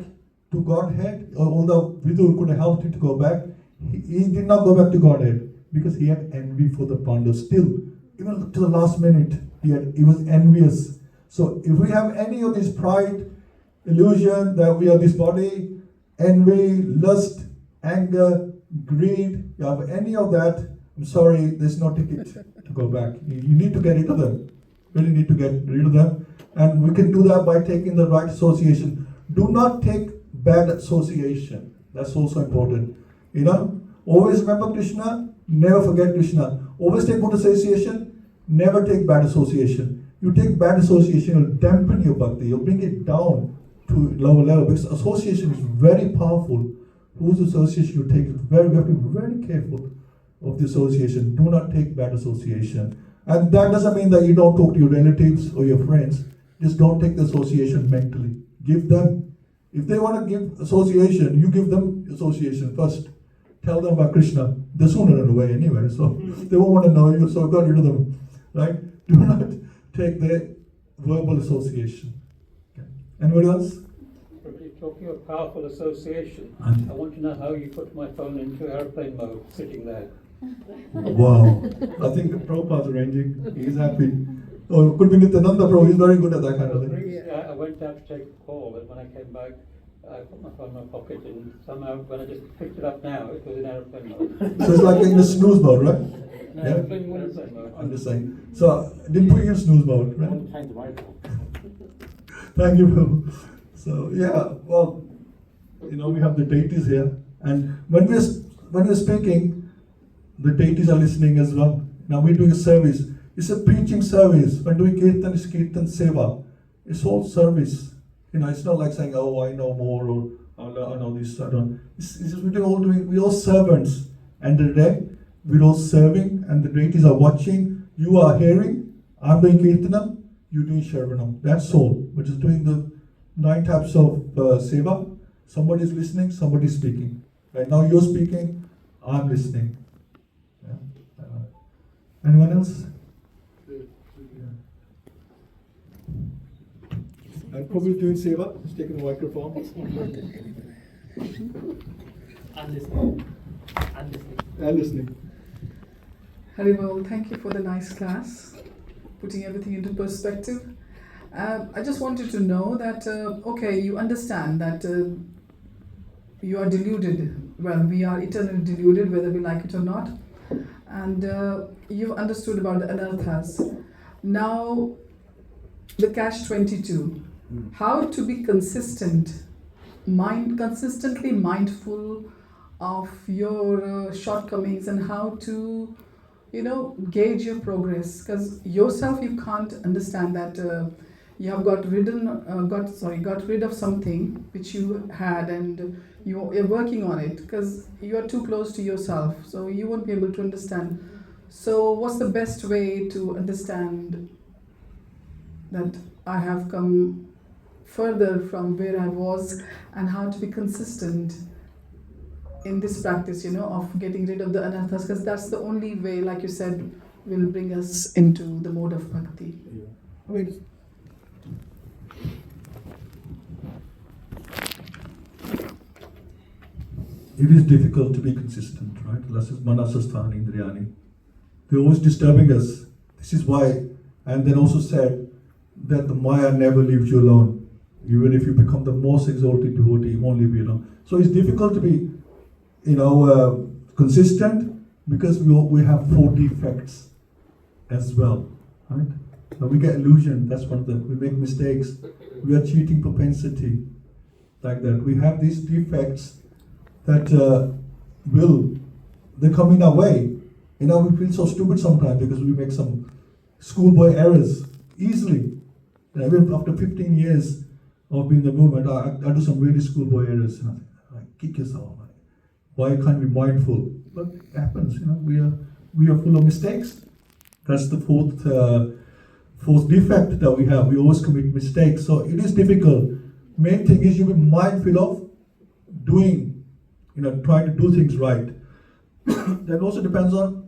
to Godhead, although Vidur could have helped him to go back. He did not go back to Godhead because he had envy for the Pandavas. Still, even to the last minute, he was envious. So if we have any of this pride, illusion that we are this body, envy, lust, anger, greed, you have any of that, I'm sorry, there's no ticket to go back. You need to get rid of them. Really need to get rid of them. And we can do that by taking the right association. Do not take bad association. That's also important. Always remember Krishna, never forget Krishna. Always take good association, never take bad association. You take bad association, you'll dampen your bhakti, you'll bring it down to lower level, because association is very powerful. Whose association you take, we have to be very careful of the association. Do not take bad association. And that doesn't mean that you don't talk to your relatives or your friends. Just don't take the association mentally. Give them. If they want to give association, you give them association first. Tell them about Krishna. They're sooner run away anyway, so they won't want to know you, so get rid of them. Right? Do not take their verbal association. Okay. Anyone else? Talking of powerful association, I want to know how you put my phone into airplane mode sitting there. Wow. I think Prabhupada's arranging. He's happy. Or could be Nityananda Prabhu. He's very good at that kind of thing. I went out to take a call, and when I came back, I put my phone in my pocket, and somehow when I just picked it up now, it was in airplane mode. So it's like in the snooze mode, right? No, Yeah. airplane mode. I'm just saying. So didn't put you in snooze mode, right? Change the Bible. Thank you, Prabhu. So yeah, well, we have the deities here, and when we're speaking, the deities are listening as well. Now we're doing a service. It's a preaching service. When doing kirtan, it's kirtan seva. It's all service. It's not like saying, "Oh, I know more," or "I know this." I don't. It's just we're all servants. End of the day, we're all serving, and the deities are watching. You are hearing. I'm doing kirtanam. You're doing shravanam. That's all. We're just doing the 9 types of seva. Somebody's listening, somebody's speaking. Right now you're speaking, I'm listening. Yeah. Anyone else? I'm probably doing seva, just taking the microphone. And listening. And listening. Haribol, thank you for the nice class, putting everything into perspective. I just wanted to know that, you understand that you are deluded. Well, we are eternally deluded, whether we like it or not. And you've understood about the anarthas. Now, the catch-22. How to be consistent consistently mindful of your shortcomings and how to, gauge your progress. Because yourself, you can't understand that you have got rid of something which you had, and you're working on it because you are too close to yourself, so you won't be able to understand. So what's the best way to understand that I have come further from where I was, and how to be consistent in this practice, of getting rid of the anarthas, because that's the only way, like you said, will bring us into the mode of bhakti. Yeah. I mean, it is difficult to be consistent, right? Manasasthani Indriyani. They're always disturbing us. This is why, and then also said that the Maya never leaves you alone. Even if you become the most exalted devotee, you won't leave you alone. So it's difficult to be, consistent, because we have 4 defects as well, right? Now we get illusion, that's one of them. We make mistakes. We are cheating propensity, like that. We have these defects that they come in our way. We feel so stupid sometimes because we make some schoolboy errors easily. Even after 15 years of being in the movement, I do some really schoolboy errors. I kick yourself. Why can't we be mindful? But it happens. We are full of mistakes. That's the fourth defect that we have. We always commit mistakes. So it is difficult. Main thing is you be mindful of doing, trying to do things right. That also depends on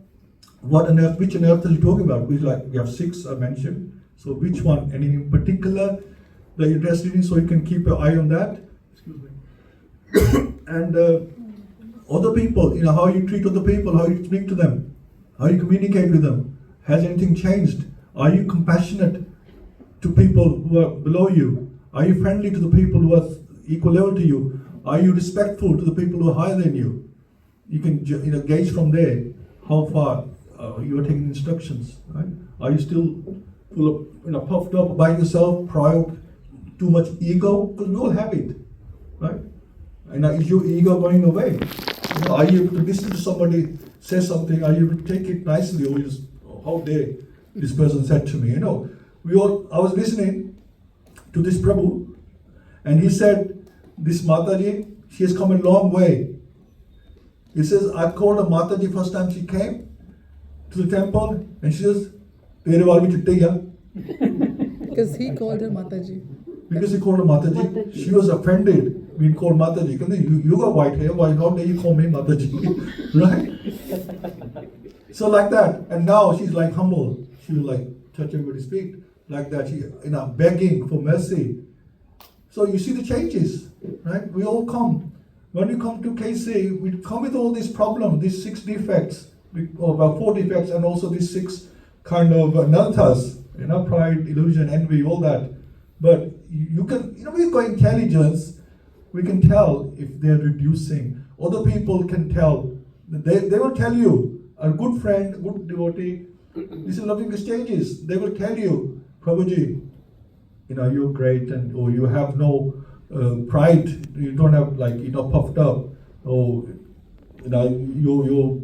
which anarthas you're talking about. We have 6 I mentioned. So which one? Any in particular that you're interested in, so you can keep your eye on that. Excuse me. And other people, how you treat other people, how you speak to them, how you communicate with them. Has anything changed? Are you compassionate to people who are below you? Are you friendly to the people who are equal level to you? Are you respectful to the people who are higher than you? You can gauge from there how far you are taking instructions. Right? Are you still full of, puffed up by yourself, proud, too much ego? Because we all have it, right? And is your ego going away? Are you able to listen to somebody say something? Are you able to take it nicely, or just, how dare this person said to me? I was listening to this Prabhu, and he said, this Mataji, she has come a long way. He says, I called her Mataji first time she came to the temple, and she says, Tere wali chittaiya. Because he called her Mataji. Because he called her Mataji, she was offended being called Mataji. You got white hair, how dare you call me Mataji? Right? So like that. And now she's like humble. She will touch everybody's feet. Like that. She begging for mercy. So you see the changes, right? We all come. When we come to KC, we come with all these problems, these 6 defects, or about 4 defects, and also these 6 kind of anarthas, pride, illusion, envy, all that. But you can, we've got intelligence. We can tell if they're reducing. Other people can tell. They will tell you, a good friend, a good devotee, this is loving exchanges. They will tell you, Prabhuji, you're great, or you have no pride. You don't have puffed up. Or your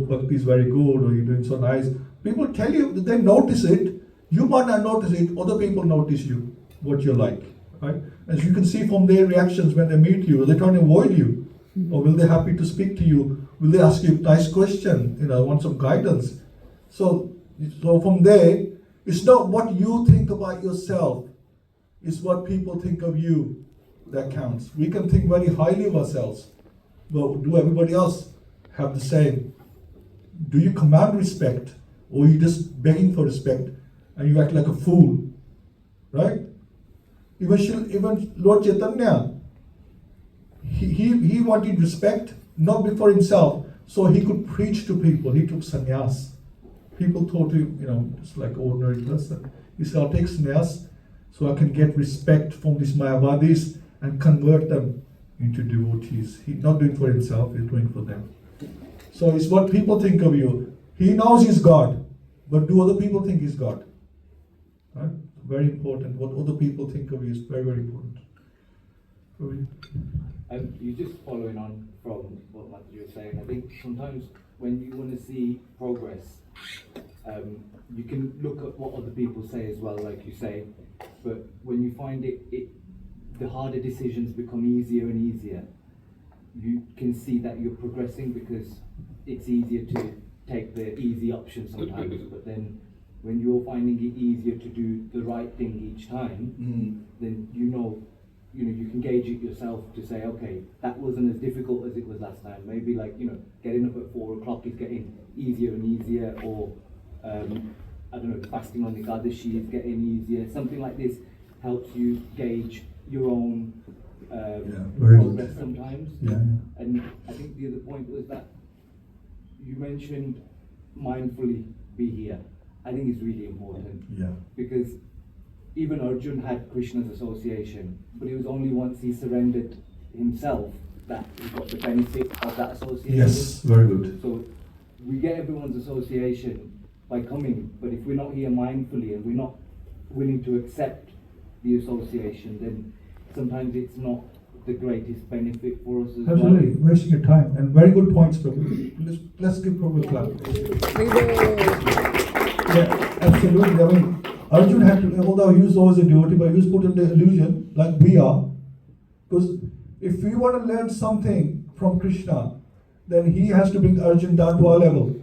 bhakti is very good, or you're doing so nice. People tell you, they notice it. You might not notice it. Other people notice you, what you're like. Right? As you can see from their reactions when they meet you, they're trying to avoid you, or will they happy to speak to you? Will they ask you a nice question? Want some guidance? So from there, it's not what you think about yourself; it's what people think of you that counts. We can think very highly of ourselves, but do everybody else have the same? Do you command respect, or are you just begging for respect and you act like a fool? Right? Even Lord Chaitanya, he wanted respect, not before himself, so he could preach to people. He took sannyas. People thought him, just like ordinary person. He said, I'll take sannyas so I can get respect from these Mayavadis and convert them into devotees. He's not doing for himself, he's doing for them. So it's what people think of you. He knows he's God, but do other people think he's God? Right? Very important. What other people think of you is very, very important. You're just following on from what Matthew was saying. I think sometimes when you want to see progress, you can look at what other people say as well, like you say, but when you find the harder decisions become easier and easier, you can see that you're progressing because it's easier to take the easy option sometimes, but then when you're finding it easier to do the right thing each time, then you know, you can gauge it yourself to say, okay, that wasn't as difficult as it was last time. Maybe like, getting up at 4 o'clock is getting easier and easier, or I don't know, fasting on the Gadashi is getting easier. Something like this helps you gauge your own progress sometimes. Yeah. And I think the other point was that you mentioned mindfully be here. I think it's really important. Yeah. Because even Arjun had Krishna's association, but it was only once he surrendered himself that he got the benefit of that association. Yes, very good. So we get everyone's association by coming, but if we're not here mindfully and we're not willing to accept the association, then sometimes it's not the greatest benefit for us as Absolutely, well. wasting your time. And very good points, Prabhu. Let's give Prabhu a clap. Yeah, absolutely. I mean, Arjun had to, although he was always a devotee, but he was put in the illusion like we are. Because if we want to learn something from Krishna, then he has to bring Arjun down to our level.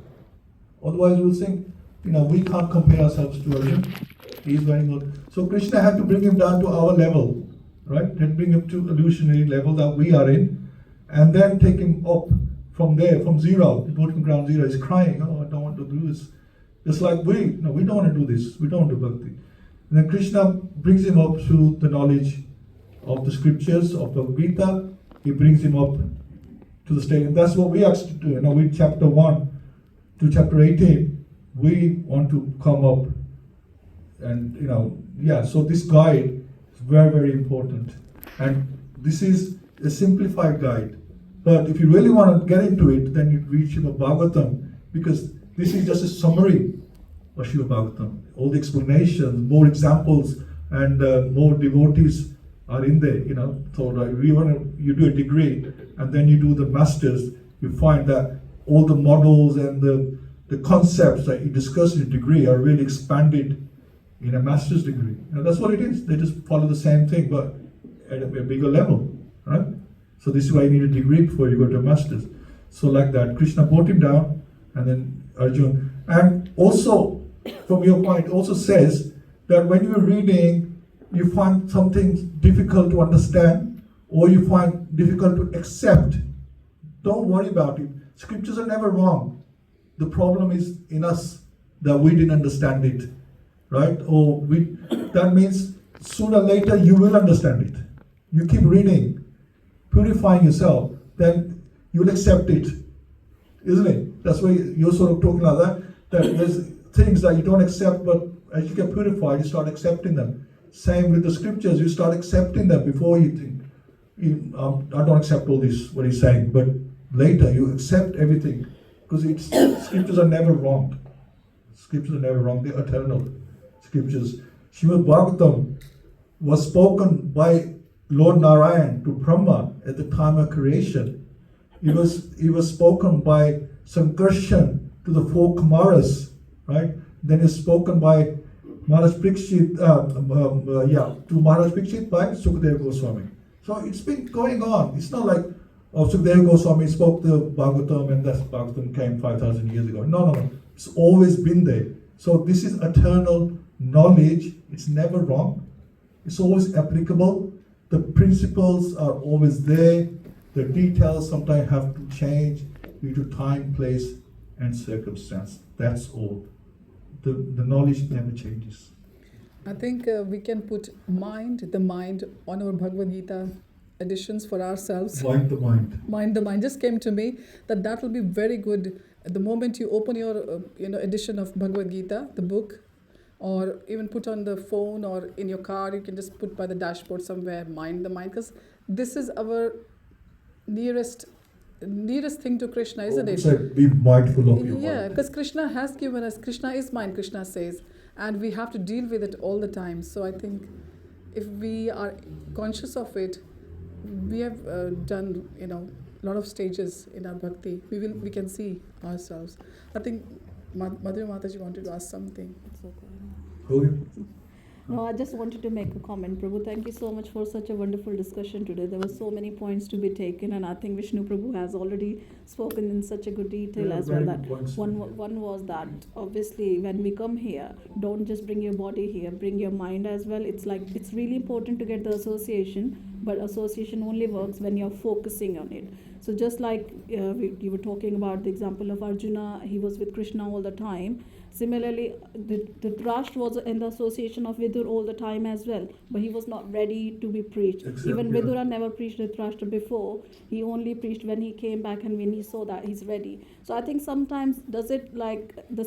Otherwise we'll think, we can't compare ourselves to Arjun. He is very good. So Krishna had to bring him down to our level, right? And bring him to illusionary level that we are in, and then take him up from there, from zero, devoting ground zero. He's crying, oh, I don't want to do this. Just like we don't want to do this. We don't want to do bhakti. And then Krishna brings him up through the knowledge of the scriptures, of Bhagavad-Gita. He brings him up to the state. And that's what we actually do. We chapter 1 to chapter 18, we want to come up. And, so this guide is very, very important. And this is a simplified guide. But if you really want to get into it, then you read Śrīmad-Bhāgavatam, because this is just a summary of Śrīmad-Bhāgavatam. All the explanations, more examples, and more devotees are in there, So you do a degree, and then you do the masters, you find that all the models and the concepts that you discuss in a degree are really expanded in a master's degree. That's what it is. They just follow the same thing, but at a bigger level, right? So this is why you need a degree before you go to a master's. So like that, Krishna brought him down, and then Arjun. And also, from your point, also says that when you're reading, you find something difficult to understand, or you find difficult to accept, don't worry about it. Scriptures are never wrong. The problem is in us that we didn't understand it, right? That means sooner or later you will understand it. You keep reading, purifying yourself, then you'll accept it, isn't it? That's why you're sort of talking like that. That there's things that you don't accept, but as you get purified, you start accepting them. Same with the scriptures, you start accepting them before you think, I don't accept all this, what he's saying, but later you accept everything, because scriptures are never wrong. Scriptures are never wrong, they're eternal scriptures. Śrīmad-Bhāgavatam was spoken by Lord Narayan to Brahma at the time of creation. It was spoken by Sankarshan to the 4 Kumaras, right? Then it's spoken by Maharaj Parikshit, to Maharaj Parikshit by Sukadeva Goswami. So it's been going on. It's not like, Sukadeva Goswami spoke the Bhagavatam and that Bhagavatam came 5,000 years ago. No. It's always been there. So this is eternal knowledge. It's never wrong. It's always applicable. The principles are always there. The details sometimes have to change due to time, place, and circumstance. That's all. The knowledge never changes. I think we can put the mind on our Bhagavad-Gita editions for ourselves. Mind the mind. Mind the mind. Just came to me that will be very good. The moment you open your edition of Bhagavad-Gita, the book, or even put on the phone or in your car, you can just put by the dashboard somewhere, mind the mind, because this is our nearest thing to Krishna, isn't it? So be mindful of your mind. Yeah, because Krishna has given us, Krishna is mind, Krishna says, and we have to deal with it all the time. So I think if we are conscious of it, we have done, a lot of stages in our bhakti. We can see ourselves. I think Madhuri Mataji wanted to ask something. It's okay. Okay. No, I just wanted to make a comment. Prabhu, thank you so much for such a wonderful discussion today. There were so many points to be taken, and I think Vishnu Prabhu has already spoken in such a good detail Yeah, as well. very That good points. one was that obviously when we come here, don't just bring your body here, bring your mind as well. It's really important to get the association, but association only works when you're focusing on it. So just like you were talking about the example of Arjuna, he was with Krishna all the time. Similarly, Dhritarashtra was in the association of Vidur all the time as well, but he was not ready to be preached. Even Vidura never preached Dhritarashtra before. He only preached when he came back and when he saw that he's ready. So I think sometimes the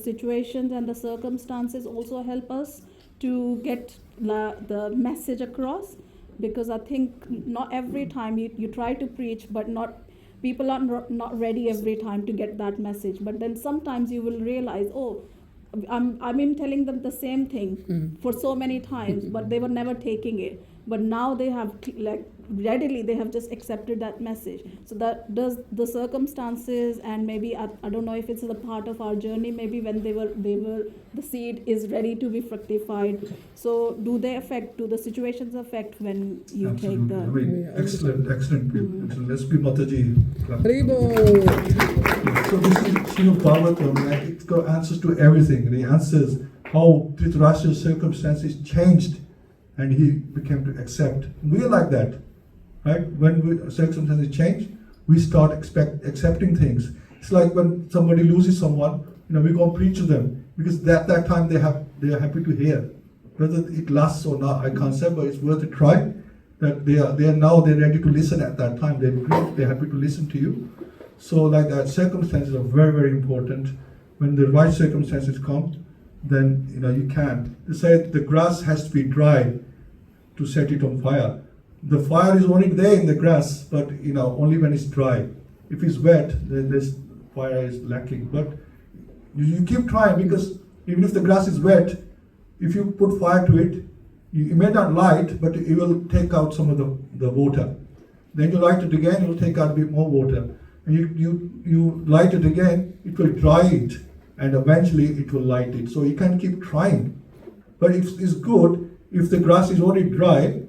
situations and the circumstances also help us to get the message across, because I think not every time you try to preach, but people are not ready every time to get that message. But then sometimes you will realize, I've been telling them the same thing for so many times, but they were never taking it. But now they have readily they have just accepted that message. So that does the circumstances, and maybe I don't know if it's a part of our journey. Maybe when they were the seed is ready to be fructified. So do the situations affect when you Absolutely. take the? I mean, excellent. Excellent. Let's be Mataji. Haribo! So this is Śrīmad-Bhāgavatam, and it's got answers to everything. And it answers how Dhritarashtra's circumstances changed and he became to accept. We are like that, right? When circumstances change, we start accepting things. It's like when somebody loses someone, we go and preach to them, because that time they are happy to hear. Whether it lasts or not, I can't say, but it's worth a try. That they're ready to listen at that time. They're happy to listen to you. So like that, circumstances are very, very important. When the right circumstances come, then you can. They say the grass has to be dry to set it on fire. The fire is only there in the grass, but only when it's dry. If it's wet, then this fire is lacking. But you keep trying, because even if the grass is wet, if you put fire to it, it may not light, but it will take out some of the water. Then you light it again, it will take out a bit more water. And you light it again, it will dry it, and eventually it will light it. So you can keep trying. But it's good, if the grass is already dry,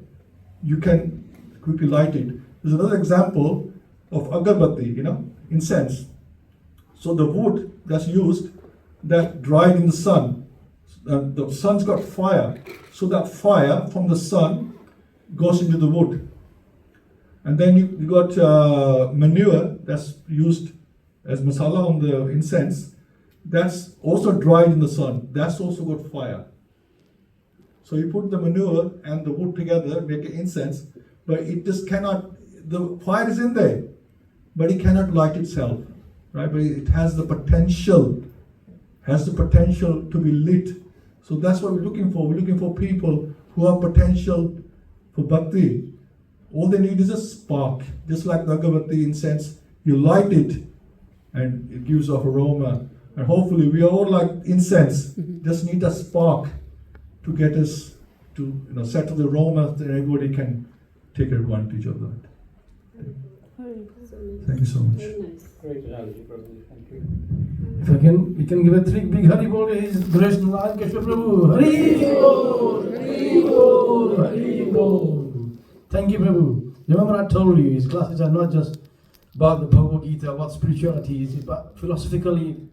you can quickly light it. There's another example of agarbatti, incense. So the wood that's used, that dried in the sun, the sun's got fire. So that fire from the sun goes into the wood. And then you got manure that's used as masala on the incense. That's also dried in the sun. That's also got fire. So you put the manure and the wood together, make an incense, but it just cannot, the fire is in there, but it cannot light itself, right? But it has the potential to be lit. So that's what we're looking for. We're looking for people who have potential for bhakti. All they need is a spark. Just like the agarbatti incense, you light it and it gives off aroma. And hopefully we are all like incense, just need a spark to get us to settle the aroma, that everybody can take advantage of that. Thank you so much. Great analogy, Prabhu. Thank you. If we can give a three big Hari Bol, His Grace Narayan Keshava Prabhu. Hari Bol, Hari Bol, Hari Bol. Thank you, Prabhu. Remember I told you, his classes are not just about the Bhagavad-Gita, about spirituality, it's about philosophically,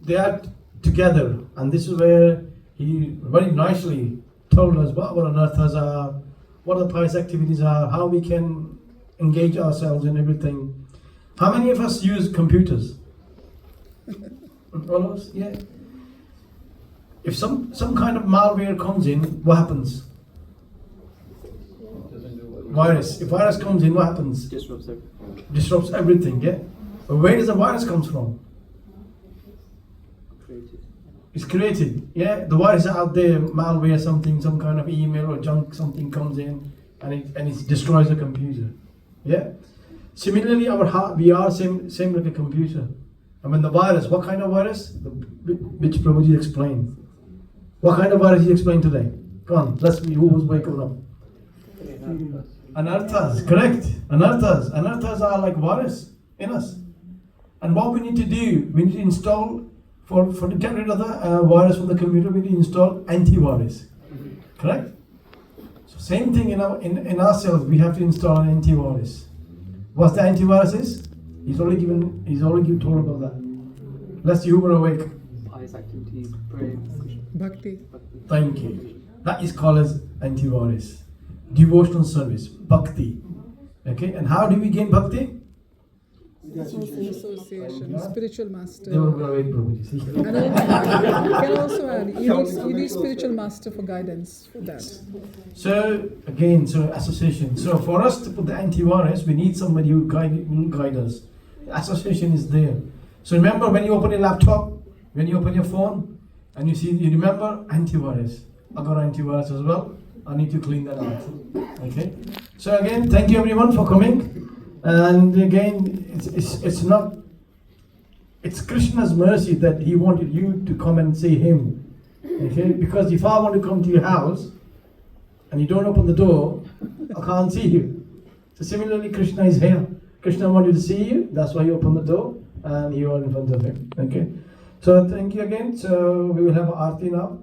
they are together. And this is where he very nicely told us what our anarthas are, what the pious activities are, how we can engage ourselves in everything. How many of us use computers? All of us? Yeah. If some kind of malware comes in, what happens? Virus. If virus comes in, what happens? Disrupts everything, yeah? But where does the virus come from? It's created, yeah? The virus is out there, malware, something, some kind of email or junk, something comes in and it destroys the computer, yeah? Similarly, our heart, we are same like a computer. I mean, the virus, what kind of virus? Which Prabhuji explained. What kind of virus he explained today? Come on, let's see who was waking up. Anarthas, correct. Anarthas are like virus in us. And what we need to do, we need to install, to get rid of the virus from the computer, we need to install antivirus. Correct? So same thing in ourselves, we have to install an antivirus. What's the antivirus is? He's already told about that. Lest you were awake. Pious activities, prayer, Bhakti. Thank you. That is called as antivirus. Devotional service, bhakti. Okay, and how do we gain bhakti? Association, spiritual master. They were awake, Prabhuji. See? And then you can also add, you need spiritual master for guidance for that. So again, association. So for us to put the antivirus, we need somebody who will guide us. The association is there. So remember, when you open your laptop, when you open your phone, and you remember antivirus. I got antivirus as well. I need to clean that out. Okay. So again, thank you everyone for coming. And again, it's Krishna's mercy that he wanted you to come and see him. Okay? Because if I want to come to your house and you don't open the door, I can't see you. So similarly, Krishna is here. Krishna wanted to see you, that's why you open the door and you are in front of him. Okay? So thank you again. So we will have Aarti now.